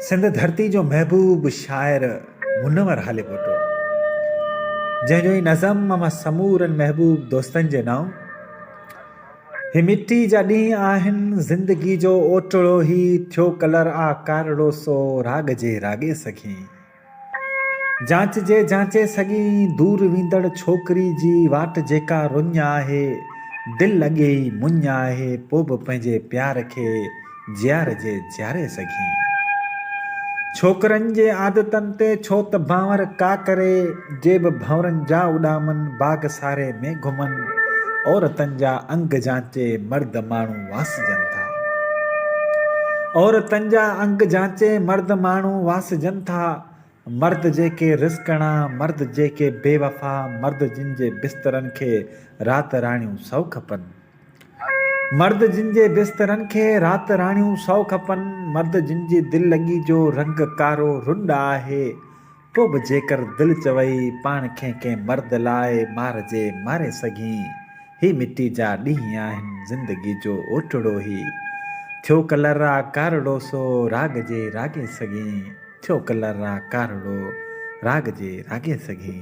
सिंध धरती जो महबूब शायर मुनवर हाले पोटो जंहिंजो ई नज़म मां समूरनि महबूब दोस्तनि जे नाम ही मिट्टी जा ॾींहं आहिनि ज़िंदगी जो ओटड़ो ही थियो कलर आ कारड़ो सो राग जे रागे सघी जांचे सघी दूर वेंदड़ छोकिरी जी वाट जेका रुञ आहे दिलि लॻे ई मुञ आहे पोइ बि पंहिंजे प्यार खे जियार जे जियारे सघी छोकरनि जे आदतनि ते छो त भांवर का करे जे बि भंवरनि जा उॾामनि बाग सारे में घुमनि औरतनि जा अंग जांचे मर्द माण्हू वासजनि था औरतनि जा अंग जांचे मर्द माण्हू वासजनि था मर्द जेके रिस्कणा मर्द जेके बेवफ़ा मर्द जिन जे बिस्तरनि खे राति राणियूं सौ खपनि मर्द जिन जे बिस्तरनि खे राति राणियूं सौ खपनि मर्द जिन जी दिलि लॻी जो रंग कारो रुंड आहे पोइ बि जेकर दिलि चवई पाण कंहिं मर्द लाइ मारजे मारे सघी ही मिट्टी जा ॾींहं आहिनि ज़िंदगी जो ओटड़ो ही थियो कलर आ कारड़ो सो राग जे रागे सघी थियो कलर आ कारड़ो राग जे रागे सघी।